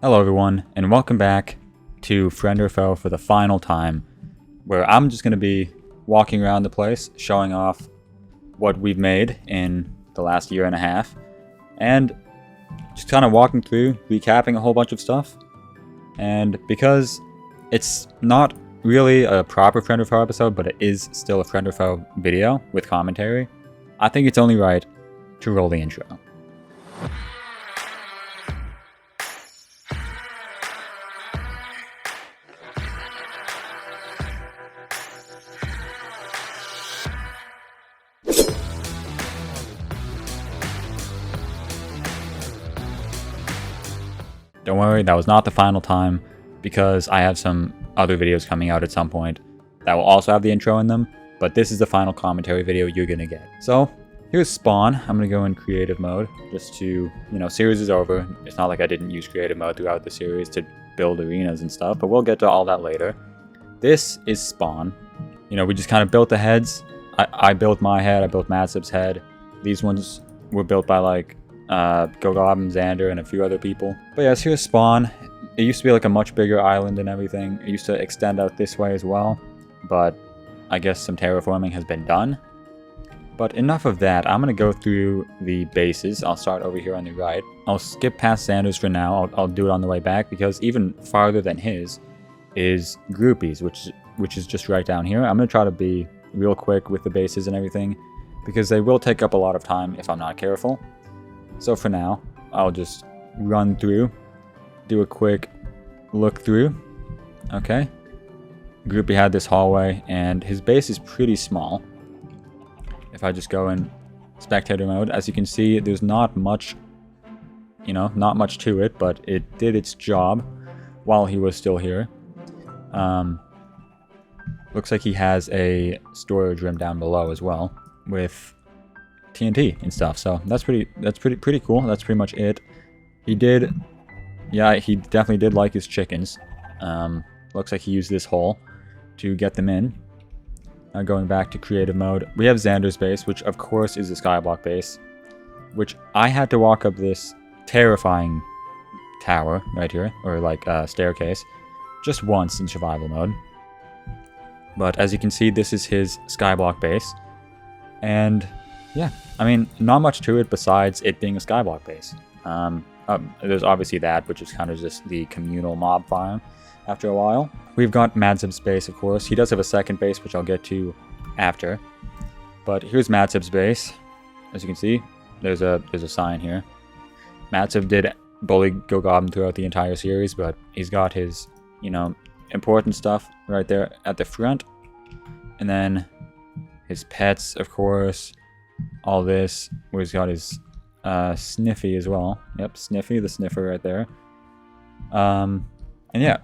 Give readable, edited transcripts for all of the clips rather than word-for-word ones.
Hello everyone, and welcome back to Friend or Foe for the final time, where I'm just going to be walking around the place, showing off what we've made in the last year and a half, and just kind of walking through, recapping a whole bunch of stuff. And because it's not really a proper Friend or Foe episode, but it is still a Friend or Foe video with commentary, I think it's only right to roll the intro. Don't worry, that was not the final time, because I have some other videos coming out at some point that will also have the intro in them, but this is the final commentary video you're gonna get. So, here's Spawn. I'm gonna go in creative mode, just to, series is over. It's not like I didn't use creative mode throughout the series to build arenas and stuff, but we'll get to all that later. This is Spawn. We just kind of built the heads. I built my head, I built Matsub's head. These ones were built by like Gogob, Xander, and a few other people. But yes, here's Spawn. It used to be like a much bigger island and everything. It used to extend out this way as well, but I guess some terraforming has been done. But enough of that. I'm going to go through the bases. I'll start over here on the right. I'll skip past Xander's for now. I'll do it on the way back, because even farther than his is Groupies, which is just right down here. I'm going to try to be real quick with the bases and everything, because they will take up a lot of time if I'm not careful. So for now, I'll just run through, do a quick look through. Okay. Groupie had this hallway, and his base is pretty small. If I just go in spectator mode, as you can see, there's not much, not much to it, but it did its job while he was still here. Looks like he has a storage room down below as well, with TNT and stuff, so that's pretty cool. That's pretty much it. He definitely did like his chickens. Looks like he used this hole to get them in. Going back to creative mode, we have Xander's base, which of course is a skyblock base, which I had to walk up this terrifying tower right here, or like staircase, just once in survival mode. But as you can see, this is his skyblock base, and yeah, I mean, not much to it besides it being a skyblock base. There's obviously that, which is kind of just the communal mob farm after a while. We've got Matsub's base, of course. He does have a second base, which I'll get to after. But here's Matsub's base. As you can see, there's a sign here. Matsub did bully Gogob throughout the entire series, but he's got his, important stuff right there at the front. And then his pets, of course. All this, where he's got his Sniffy as well. Yep, Sniffy, the sniffer right there. And yeah,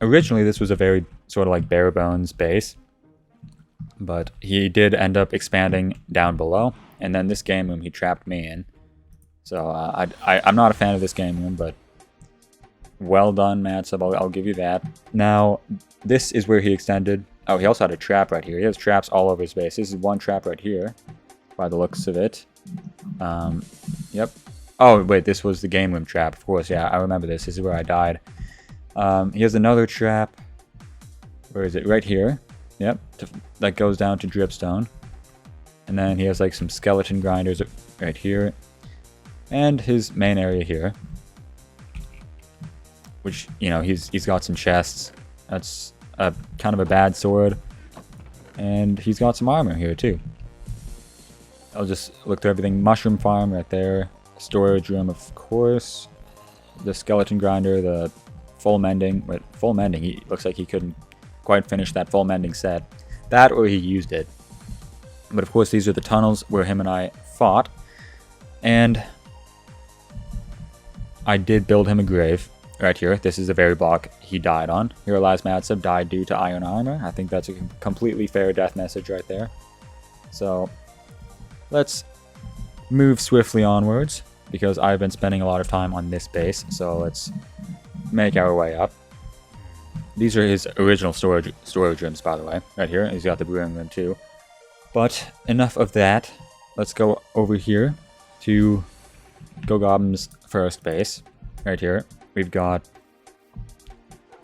originally this was a very sort of like bare bones base, but he did end up expanding down below, and then this game room he trapped me in. So I'm not a fan of this game room, but well done, Matsub. I'll give you that. Now, this is where he extended. Oh, he also had a trap right here. He has traps all over his base. This is one trap right here, by the looks of it. Yep. Oh, wait, this was the game room trap. Of course, yeah, I remember this. This is where I died. He has another trap. Where is it? Right here. Yep. That goes down to dripstone. And then he has like some skeleton grinders right here. And his main area here. Which, he's got some chests. That's kind of a bad sword. And he's got some armor here too. I'll just look through everything. Mushroom farm right there. Storage room, of course. The skeleton grinder, the full mending. Wait, full mending. He looks like he couldn't quite finish that full mending set. That, or he used it. But of course, these are the tunnels where him and I fought. And I did build him a grave right here. This is the very block he died on. Here lies Matsub, died due to iron armor. I think that's a completely fair death message right there. So let's move swiftly onwards, because I've been spending a lot of time on this base, so let's make our way up. These are his original storage rooms, by the way, right here. He's got the brewing room too. But enough of that. Let's go over here to Gogob's first base, right here. we've got,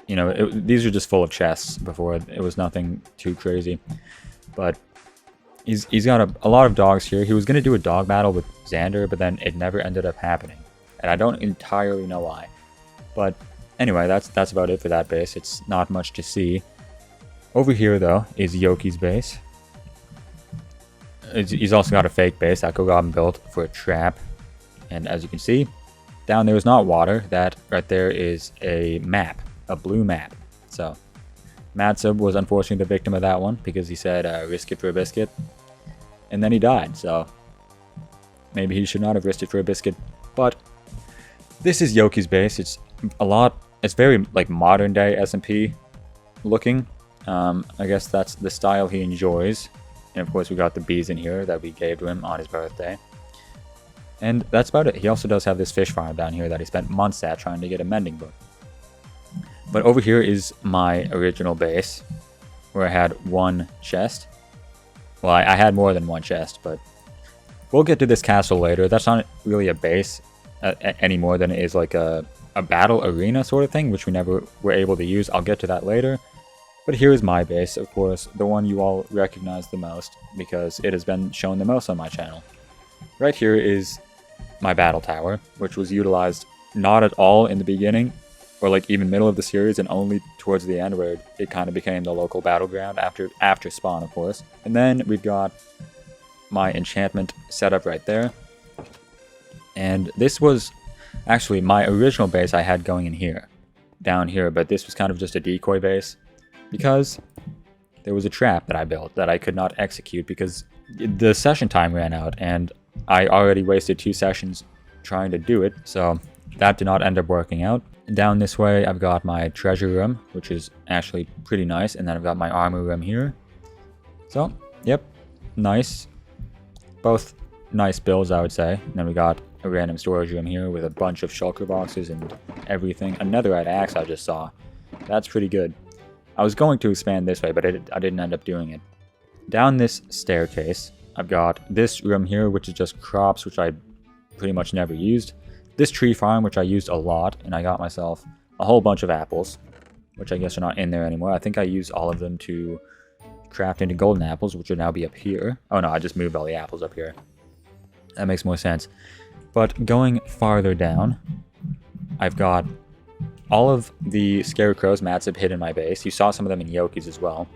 you know, these are just full of chests before. It was nothing too crazy. But he's got a lot of dogs here. He was going to do a dog battle with Xander, but then it never ended up happening. And I don't entirely know why. But anyway, that's about it for that base. It's not much to see. Over here, though, is Yoki's base. He's also got a fake base that Gogoblin built for a trap. And as you can see, down there is not water. That right there is a map, a blue map. So Matsub was unfortunately the victim of that one because he said risk it for a biscuit. And then he died, so maybe he should not have risked it for a biscuit. But this is Yoki's base. It's very like modern day SMP looking. I guess that's the style he enjoys. And of course we got the bees in here that we gave to him on his birthday. And that's about it. He also does have this fish farm down here that he spent months at trying to get a mending book. But over here is my original base, where I had one chest. Well, I had more than one chest, but we'll get to this castle later. That's not really a base any more than it is like a battle arena sort of thing, which we never were able to use. I'll get to that later. But here is my base, of course, the one you all recognize the most, because it has been shown the most on my channel. Right here is my battle tower, which was utilized not at all in the beginning, or like even middle of the series, and only towards the end where it kind of became the local battleground after spawn, of course. And then we've got my enchantment setup right there. And this was actually my original base I had going in here, down here, but this was kind of just a decoy base because there was a trap that I built that I could not execute because the session time ran out and I already wasted 2 sessions trying to do it, so that did not end up working out. Down this way, I've got my treasure room, which is actually pretty nice, and then I've got my armor room here. So, yep, nice. Both nice builds, I would say. And then we got a random storage room here with a bunch of shulker boxes and everything. A netherite axe I just saw. That's pretty good. I was going to expand this way, but I didn't end up doing it. Down this staircase, I've got this room here, which is just crops, which I pretty much never used. This tree farm, which I used a lot, and I got myself a whole bunch of apples, which I guess are not in there anymore. I think I used all of them to craft into golden apples, which would now be up here. Oh no, I just moved all the apples up here. That makes more sense. But going farther down, I've got all of the scarecrows Matsub hid in my base. You saw some of them in Yoki's as well.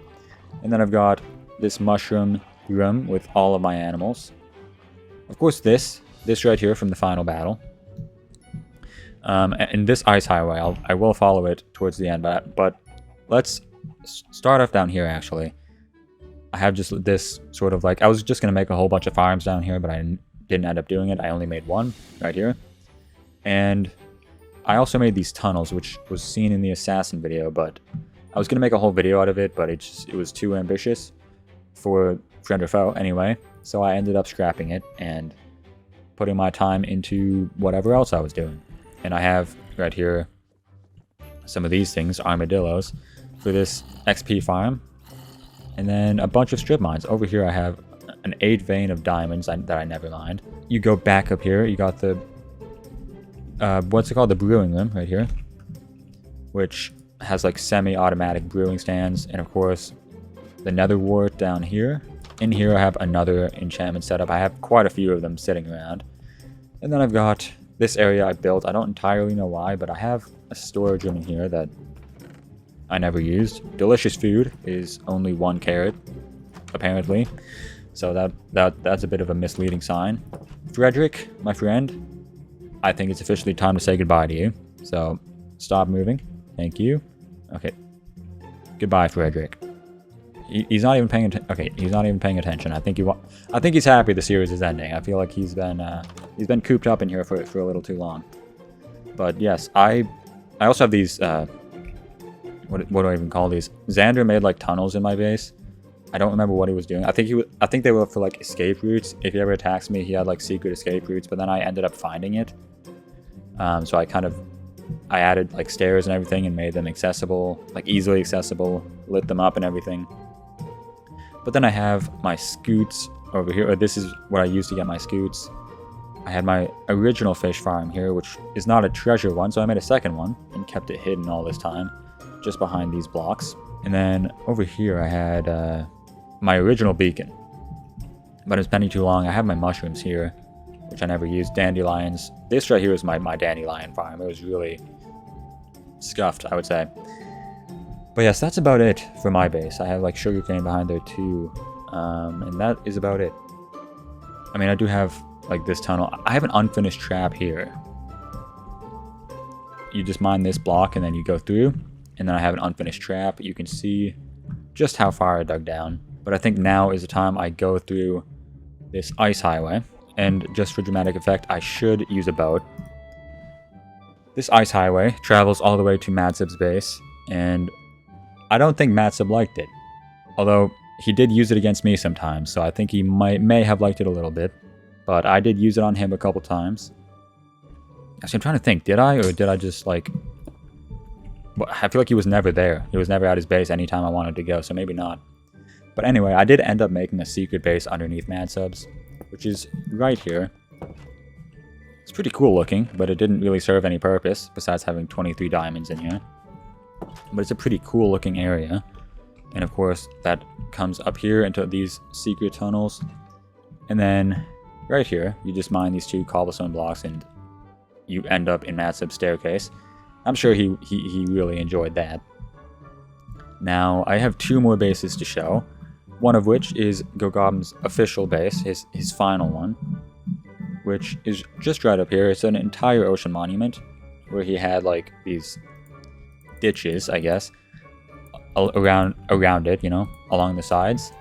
And then I've got this mushroom room with all of my animals. Of course this right here from the final battle. And this ice highway, I will follow it towards the end, but let's start off down here actually. I have just this sort of like, I was just going to make a whole bunch of farms down here, but I didn't end up doing it. I only made one right here. And I also made these tunnels, which was seen in the assassin video, but I was going to make a whole video out of it, but it was too ambitious for friend or foe anyway. So I ended up scrapping it and putting my time into whatever else I was doing. And I have right here some of these things, armadillos, for this XP farm. And then a bunch of strip mines. Over here I have an 8 vein of diamonds that I never mined. You go back up here, you got the, what's it called? The brewing room right here. Which has like semi-automatic brewing stands. And of course, the nether wart down here. In here I have another enchantment setup. I have quite a few of them sitting around. And then I've got this area I built. I don't entirely know why, but I have a storage room in here that I never used. Delicious food is only 1 carrot, apparently. So that's a bit of a misleading sign. Frederick, my friend, I think it's officially time to say goodbye to you. So stop moving. Thank you. Okay. Goodbye, Frederick. He's not even paying attention. Okay, he's not even paying attention. I think he's happy the series is ending. I feel like he's been cooped up in here for a little too long. But yes, I also have these. What do I even call these? Xander made like tunnels in my base. I don't remember what he was doing. I think they were for like escape routes. If he ever attacks me, he had like secret escape routes. But then I ended up finding it. So I added like stairs and everything and made them accessible, like easily accessible, lit them up and everything. But then I have my scoots over here. Or this is what I use to get my scoots. I had my original fish farm here, which is not a treasure one, so I made a second one and kept it hidden all this time, just behind these blocks. And then over here I had my original beacon, but it's been too long. I have my mushrooms here, which I never used. Dandelions. This right here is my dandelion farm. It was really scuffed, I would say. But yes, that's about it for my base. I have like sugarcane behind there too, and that is about it. I mean, I do have like this tunnel. I have an unfinished trap here. You just mine this block and then you go through, and then I have an unfinished trap. You can see just how far I dug down. But I think now is the time I go through this ice highway, and just for dramatic effect, I should use a boat. This ice highway travels all the way to Madsib's base, and I don't think Madsib liked it. Although he did use it against me sometimes, so I think he may have liked it a little bit. But I did use it on him a couple times. Actually, I'm trying to think, did I? Or did I just like... Well, I feel like he was never there. He was never at his base anytime I wanted to go, so maybe not. But anyway, I did end up making a secret base underneath Madsib's, which is right here. It's pretty cool looking, but it didn't really serve any purpose besides having 23 diamonds in here. But it's a pretty cool looking area. And of course, that comes up here into these secret tunnels. And then right here, you just mine these 2 cobblestone blocks and you end up in Madsib's staircase. I'm sure he really enjoyed that. Now, I have 2 more bases to show. One of which is Gogob's official base, his final one, which is just right up here. It's an entire ocean monument where he had like these ditches, I guess, around it, you know, along the sides.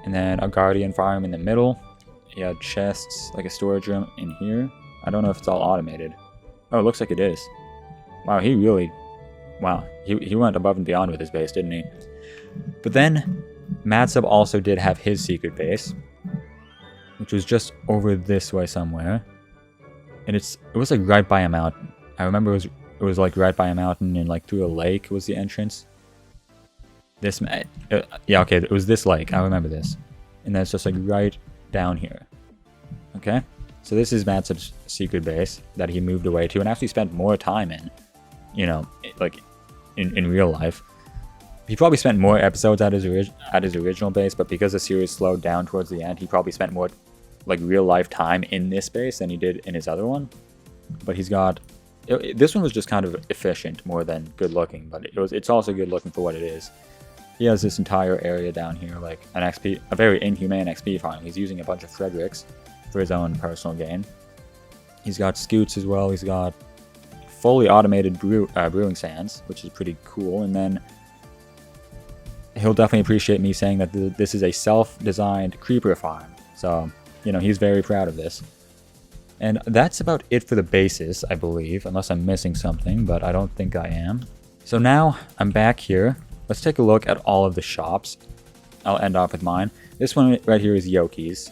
And then a guardian farm in the middle. He had chests, like a storage room in here. I don't know if it's all automated. Oh, it looks like it is. Wow, he went above and beyond with his base, didn't he? But then Madsib also did have his secret base, which was just over this way somewhere. And it was like right by a mountain. I remember it was like right by a mountain and like through a lake was the entrance. Yeah, okay, it was this lake. I remember this. And then it's just like right down here. Okay? So this is Madsib's secret base that he moved away to and actually spent more time in. You know, like in real life. He probably spent more episodes at his original base, but because the series slowed down towards the end, he probably spent more like real life time in this base than he did in his other one. But he's got... this one was just kind of efficient more than good looking, but it's also good looking for what it is. He has this entire area down here, like a very inhumane XP farm. He's using a bunch of Fredericks for his own personal gain. He's got scoots as well. He's got fully automated brewing sands, which is pretty cool. And then he'll definitely appreciate me saying that this is a self-designed creeper farm. So, you know, he's very proud of this. And that's about it for the bases, I believe, unless I'm missing something, but I don't think I am. So now I'm back here. Let's take a look at all of the shops. I'll end off with mine. This one right here is Yoki's.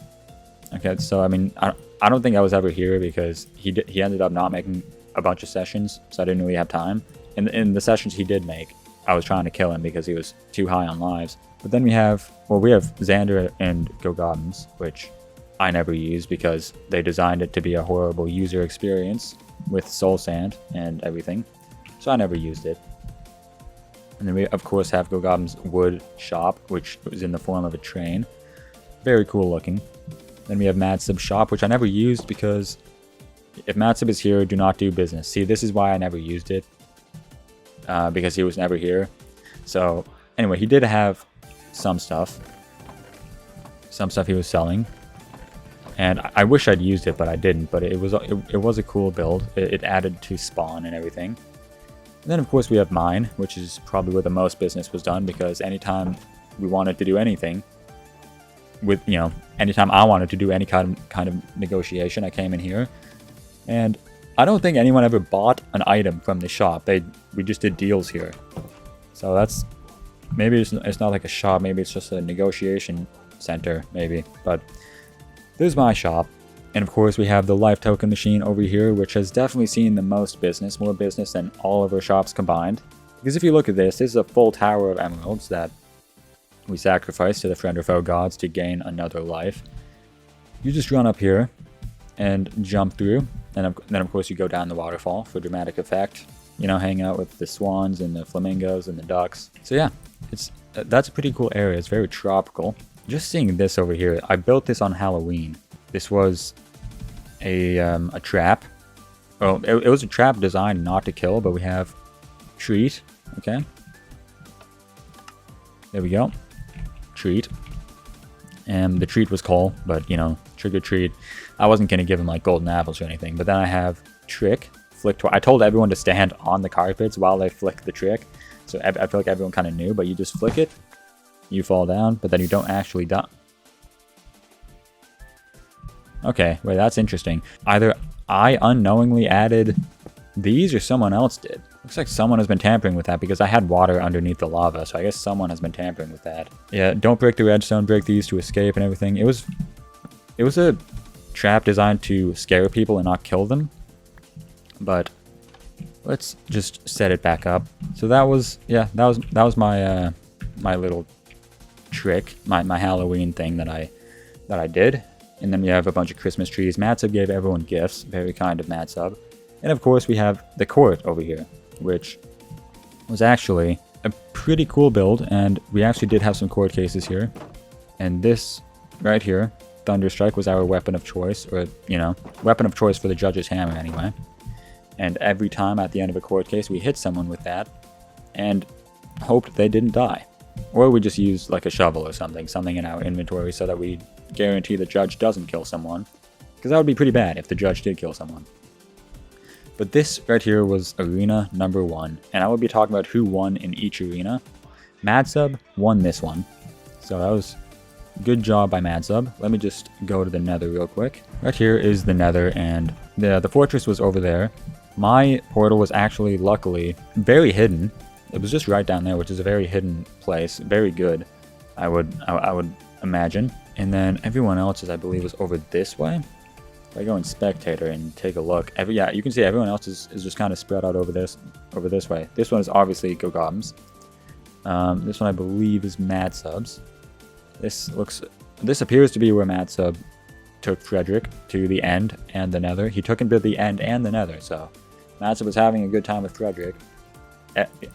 Okay, so I mean, I don't think I was ever here because he ended up not making a bunch of sessions, so I didn't really have time. And in the sessions he did make, I was trying to kill him because he was too high on lives. But then we have Xander and Gogob's, which I never used because they designed it to be a horrible user experience with soul sand and everything. So I never used it. And then we, of course, have Gogob's wood shop, which was in the form of a train. Very cool looking. Then we have Madsib's shop, which I never used because if Madsib is here, do not do business. See, this is why I never used it. Because he was never here. So, anyway, he did have some stuff. Some stuff he was selling. And I wish I'd used it, but I didn't. But it was a cool build. It added to spawn and everything. And then, of course, we have mine, which is probably where the most business was done, because anytime we wanted to do anything, anytime I wanted to do any kind of negotiation, I came in here. And I don't think anyone ever bought an item from the shop. We just did deals here. So that's... maybe it's not like a shop, maybe it's just a negotiation center, maybe. But there's my shop. And of course we have the life token machine over here, which has definitely seen the most business, more business than all of our shops combined. Because if you look at this is a full tower of emeralds that we sacrifice to the friend or foe gods to gain another life. You just run up here, and jump through. And then of course you go down the waterfall for dramatic effect. You know, hang out with the swans and the flamingos and the ducks. So yeah, that's a pretty cool area. It's very tropical. Just seeing this over here, I built this on Halloween. This was a trap. Well, it was a trap designed not to kill, but we have treat. Okay. There we go. Treat. And the treat was Cole, but you know, trick or treat. I wasn't going to give him like golden apples or anything. But then I have trick, flick twice. I told everyone to stand on the carpets while they flick the trick. So I feel like everyone kind of knew, but you just flick it, you fall down, but then you don't actually die. Okay, wait, that's interesting. Either I unknowingly added these or someone else did. Looks like someone has been tampering with that because I had water underneath the lava, so I guess someone has been tampering with that. Yeah, don't break the redstone, break these to escape and everything. It was a trap designed to scare people and not kill them. But let's just set it back up. So that was my my little trick, my Halloween thing that I did. And then we have a bunch of Christmas trees. Matsub gave everyone gifts, very kind of Matsub. And of course we have the court over here, which was actually a pretty cool build, and we actually did have some court cases here. And this right here, Thunderstrike, was our weapon of choice, or you know, weapon of choice for the judge's hammer anyway. And every time at the end of a court case, we hit someone with that and hoped they didn't die. Or we just used like a shovel or something in our inventory so that we guarantee the judge doesn't kill someone. Because that would be pretty bad if the judge did kill someone. But this right here was arena number 1. And I will be talking about who won in each arena. Madsub won this one. So that was good job by Madsub. Let me just go to the Nether real quick. Right here is the Nether, and the fortress was over there. My portal was actually, luckily, very hidden. It was just right down there, which is a very hidden place. Very good, I would imagine. And then everyone else's, I believe, was over this way. If I go in spectator and take a look, yeah, you can see everyone else is just kind of spread out over this way. This one is obviously Gogob's. This one I believe is Madsub's. This appears to be where Matsub took Frederick to the end and the Nether. He took him to the end and the Nether, so Matsub was having a good time with Frederick.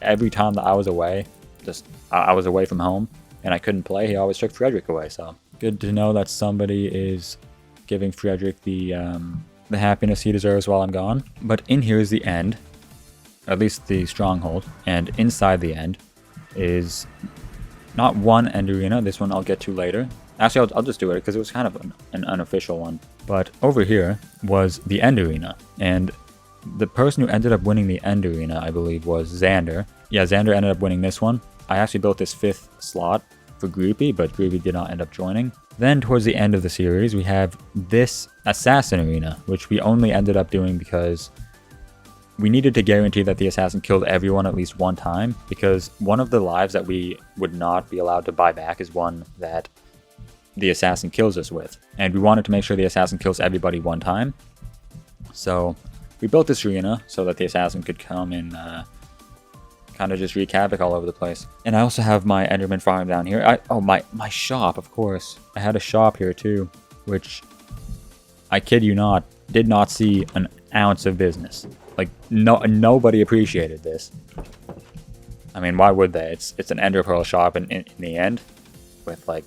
Every time that I was away, I was away from home and I couldn't play, he always took Frederick away. So good to know that somebody is giving Frederick the happiness he deserves while I'm gone. But in here is the end, at least the stronghold, and inside the end is not one end arena. This one I'll get to later. Actually, I'll just do it because it was kind of an unofficial one. But over here was the end arena, and the person who ended up winning the end arena, I believe, was Xander. Yeah, Xander ended up winning this one. I actually built this 5th slot for Groupie, but Groupie did not end up joining. Then towards the end of the series, we have this assassin arena, which we only ended up doing because we needed to guarantee that the assassin killed everyone at least one time, because one of the lives that we would not be allowed to buy back is one that the assassin kills us with. And we wanted to make sure the assassin kills everybody one time. So we built this arena so that the assassin could come and kind of just wreak havoc all over the place. And I also have my Enderman farm down here. My shop, of course. I had a shop here too, which, I kid you not, did not see an ounce of business. Like, nobody appreciated this. I mean, why would they? It's an Ender Pearl shop in the end, with like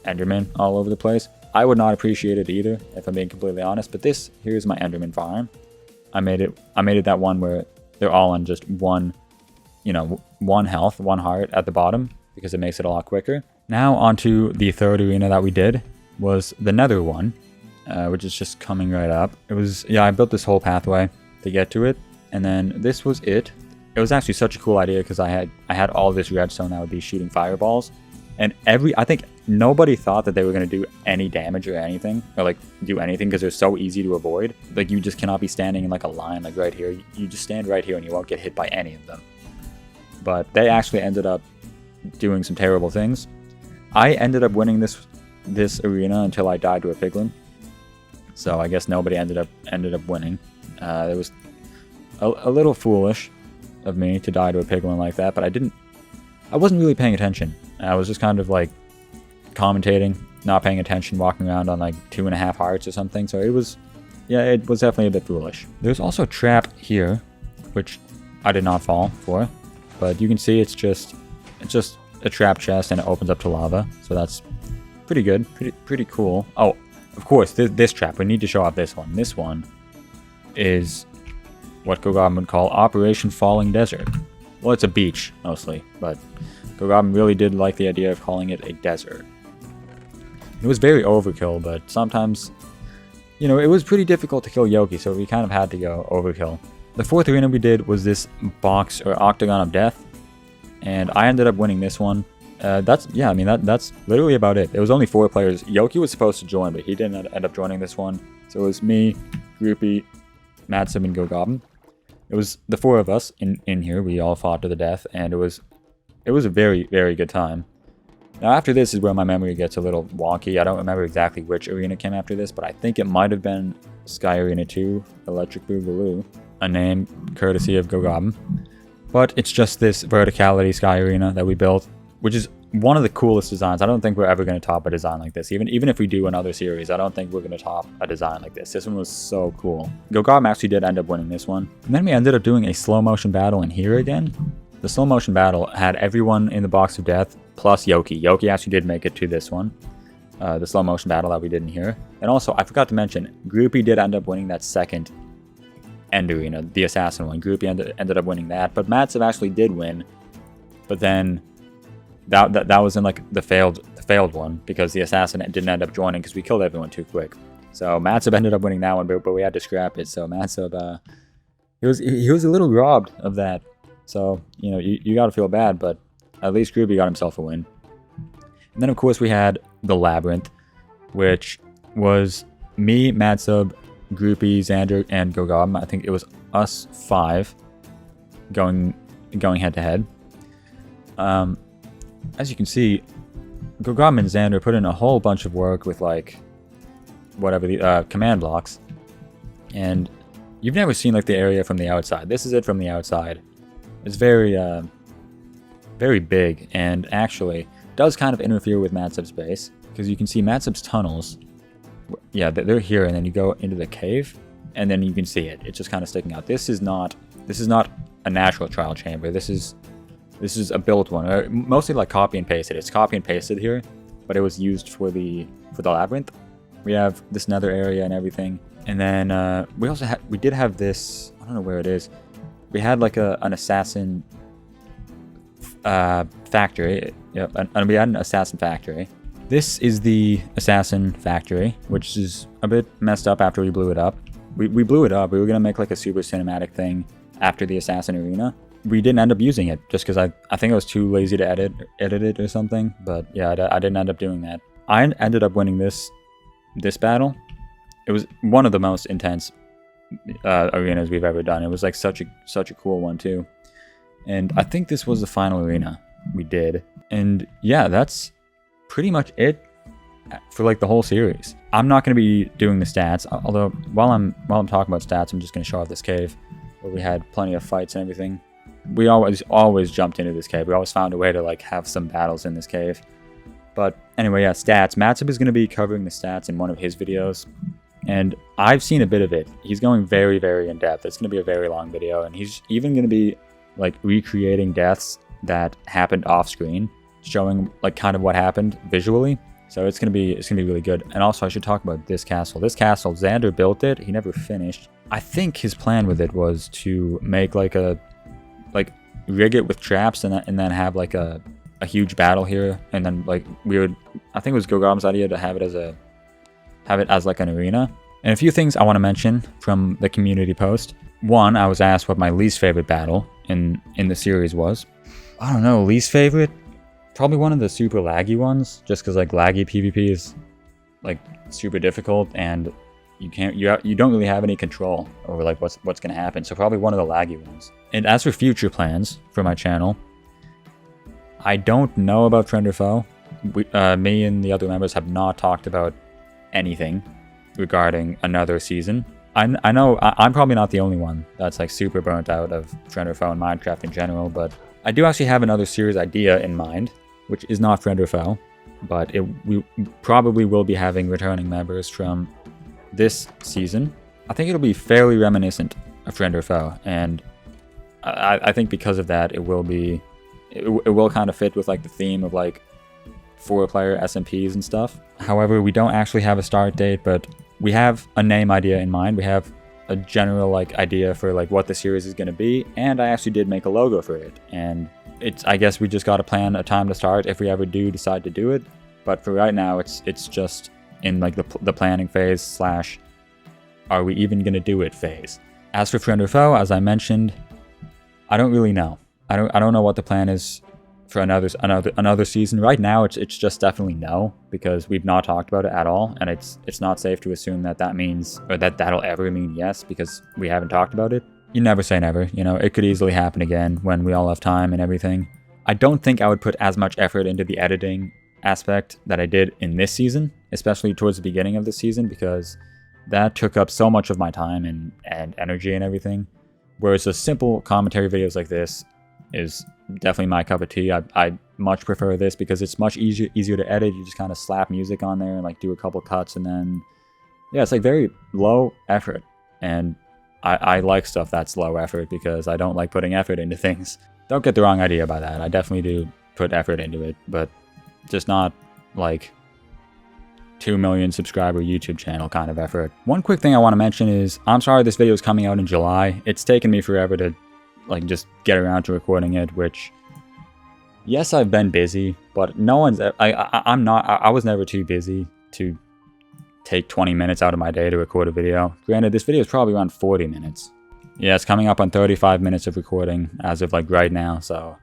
Enderman all over the place. I would not appreciate it either, if I'm being completely honest. But here's my Enderman farm. I made it that one where they're all on just one health, one heart at the bottom, because it makes it a lot quicker. Now onto the 3rd arena that we did, was the Nether one, which is just coming right up. I built this whole pathway to get to it, and then this was it. It was actually such a cool idea because I had all this redstone that would be shooting fireballs, and I think nobody thought that they were going to do any damage or anything, or like do anything, because they're so easy to avoid. Like, you just cannot be standing in like a line like right here. You just stand right here and you won't get hit by any of them. But they actually ended up doing some terrible things. I ended up winning this arena until I died to a piglin. So I guess nobody ended up winning. It was a little foolish of me to die to a piglin like that, but I wasn't really paying attention. I was just kind of like commentating, not paying attention, walking around on like 2.5 hearts or something. So it was yeah, it was definitely a bit foolish. There's also a trap here, which I did not fall for, but you can see it's just a trap chest and it opens up to lava, so that's pretty good, pretty cool. Oh, of course, this trap, we need to show off this one. This one is what Gogoblin would call Operation Falling Desert. Well, it's a beach, mostly, but Gogoblin really did like the idea of calling it a desert. It was very overkill, but sometimes, you know, it was pretty difficult to kill Yoki, so we kind of had to go overkill. The fourth arena we did was this box, or octagon of death, and I ended up winning this one. That's literally about it. It was only 4 players. Yoki was supposed to join, but he didn't end up joining this one. So it was me, Groupie, Matsum, and Gogoblin. It was the 4 of us in here. We all fought to the death, and it was a very, very good time. Now after this is where my memory gets a little wonky. I don't remember exactly which arena came after this, but I think it might have been Sky Arena 2, Electric Boogaloo, a name courtesy of Gogoblin. But it's just this verticality Sky Arena that we built, which is one of the coolest designs. I don't think we're ever going to top a design like this. Even if we do another series, I don't think we're going to top a design like this. This one was so cool. Gogoblin actually did end up winning this one. And then we ended up doing a slow motion battle in here again. The slow motion battle had everyone in the box of death plus Yoki. Yoki actually did make it to this one. The slow motion battle that we did in here. And also, I forgot to mention, Groupie did end up winning that second end arena, the assassin one. Groupie ended up winning that. But Matsive actually did win. But then that was in like the failed one, because the assassin didn't end up joining because we killed everyone too quick. So Matsub ended up winning that one, but we had to scrap it. So Matsub, he was a little robbed of that. So you know, you got to feel bad, but at least Groovy got himself a win. And then of course we had the Labyrinth, which was me, Matsub, Groupie, Xander, and Gogoblin. I think it was us 5 going head to head. As you can see, Gogoblin and Xander put in a whole bunch of work with like whatever the command blocks, and you've never seen like the area from the outside. This is it from the outside. It's very very big, and actually does kind of interfere with Matsub's base, because you can see Matsub's tunnels. Yeah, they're here, and then you go into the cave, and then you can see it. It's just kind of sticking out. This is not a natural trial chamber. This is a built one, or mostly like copy and pasted. It's copy and pasted here, but it was used for the labyrinth. We have this nether area and everything, and then we did have this. I don't know where it is. We had like an assassin factory. Yep, and we had an assassin factory. This is the assassin factory, which is a bit messed up after we blew it up. We blew it up. We were gonna make like a super cinematic thing after the assassin arena. We didn't end up using it just because I think I was too lazy to edit it or something. But yeah, I didn't end up doing that. I ended up winning this battle. It was one of the most intense arenas we've ever done. It was like such a cool one too. And I think this was the final arena we did. And yeah, that's pretty much it for like the whole series. I'm not going to be doing the stats, although while I'm talking about stats, I'm just going to show off this cave where we had plenty of fights and everything. We always jumped into this cave. We always found a way to like have some battles in this cave. But anyway, yeah, stats. Matsub is going to be covering the stats in one of his videos, and I've seen a bit of it. He's going very, very in depth. It's going to be a very long video, and he's even going to be like recreating deaths that happened off screen, showing like kind of what happened visually. So it's gonna be really good. And also I should talk about this castle. This castle, Xander built it. He never finished. I think his plan with it was to make like rig it with traps and then have like a huge battle here. And then like I think it was Gogom's idea to have it as like an arena. And a few things I want to mention from the community post. One, I was asked what my least favorite battle in the series was. I don't know, least favorite? Probably one of the super laggy ones, just because like laggy PvP is like super difficult, and you don't really have any control over like what's gonna happen. So probably one of the laggy ones. And as for future plans for my channel, I don't know about Friend or Foe. Me and the other members have not talked about anything regarding another season. I know I'm probably not the only one that's like super burnt out of Friend or Foe and Minecraft in general, but I do actually have another series idea in mind, which is not Friend or Foe, but we probably will be having returning members from this season. I think it'll be fairly reminiscent of Friend or Foe, and I think because of that, it will kind of fit with like the theme of like 4-player SMPs and stuff. However, we don't actually have a start date, but we have a name idea in mind. We have a general like idea for like what the series is going to be, and I actually did make a logo for it. And I guess we just got to plan a time to start if we ever do decide to do it. But for right now, it's just in like the planning phase / are we even going to do it phase. As for Friend or Foe, as I mentioned, I don't really know. I don't know what the plan is for another season. Right now, it's just definitely no, because we've not talked about it at all, and it's not safe to assume that means, or that'll ever mean yes, because we haven't talked about it. You never say never, you know, it could easily happen again when we all have time and everything. I don't think I would put as much effort into the editing aspect that I did in this season, especially towards the beginning of the season, because that took up so much of my time and energy and everything. Whereas the simple commentary videos like this is definitely my cup of tea. I much prefer this because it's much easier to edit. You just kind of slap music on there and like do a couple cuts, and then yeah, it's like very low effort. And I like stuff that's low effort because I don't like putting effort into things. Don't get the wrong idea by that. I definitely do put effort into it, but just not like 2 million subscriber YouTube channel kind of effort. One quick thing I want to mention is, I'm sorry this video is coming out in July. It's taken me forever to like just get around to recording it, which, yes, I've been busy, but no one's, I was never too busy to take 20 minutes out of my day to record a video. Granted, this video is probably around 40 minutes. Yeah, it's coming up on 35 minutes of recording as of like right now, so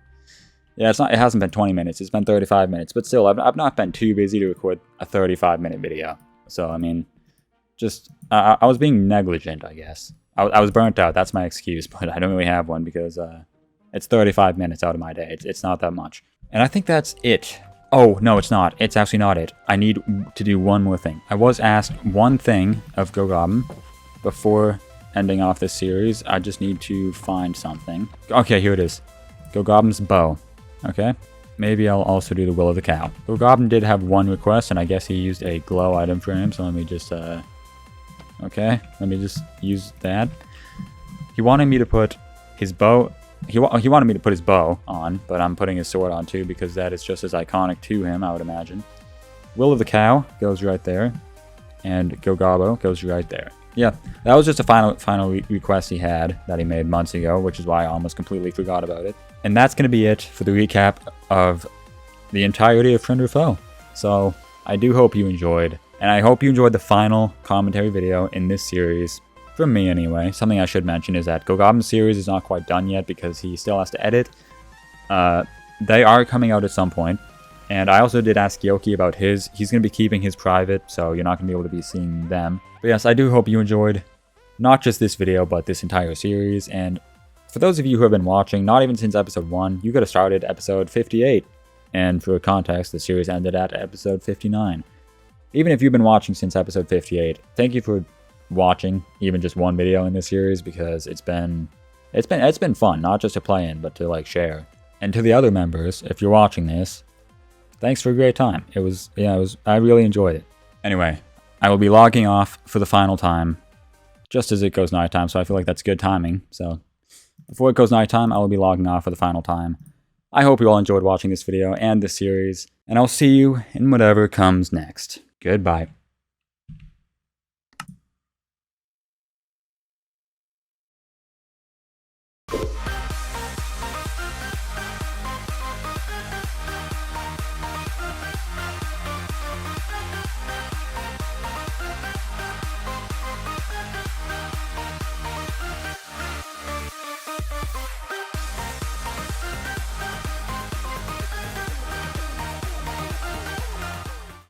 yeah, it hasn't been 20 minutes, it's been 35 minutes, but still, I've not been too busy to record a 35-minute video. So, I mean, just, I was being negligent, I guess. I was burnt out, that's my excuse, but I don't really have one because it's 35 minutes out of my day. It's not that much. And I think that's it. Oh, no, it's not. It's actually not it. I need to do one more thing. I was asked one thing of GoGoblin before ending off this series. I just need to find something. Okay, here it is. GoGoblin's bow. Okay, maybe I'll also do the Will of the Cow. GoGoblin did have one request, and I guess he used a glow item for him, so let me just, okay, let me just use that. He wanted me to put his bow, he wanted me to put his bow on, but I'm putting his sword on too, because that is just as iconic to him, I would imagine. Will of the Cow goes right there, and GoGobbo goes right there. Yeah, that was just a final request he had that he made months ago, which is why I almost completely forgot about it. And that's going to be it for the recap of the entirety of Friend or Foe. So, I do hope you enjoyed, and I hope you enjoyed the final commentary video in this series, from me anyway. Something I should mention is that GoGoblin's series is not quite done yet because he still has to edit. They are coming out at some point, and I also did ask Yoki about his. He's going to be keeping his private, so you're not going to be able to be seeing them. But yes, I do hope you enjoyed not just this video, but this entire series, and for those of you who have been watching, not even since episode 1, you could have started episode 58. And for context, the series ended at episode 59. Even if you've been watching since episode 58, thank you for watching even just one video in this series, because it's been fun, not just to play in, but to like share. And to the other members, if you're watching this, thanks for a great time. I really enjoyed it. Anyway, I will be logging off for the final time, just as it goes nighttime, so I feel like that's good timing. So before it goes nighttime, I will be logging off for the final time. I hope you all enjoyed watching this video and this series, and I'll see you in whatever comes next. Goodbye.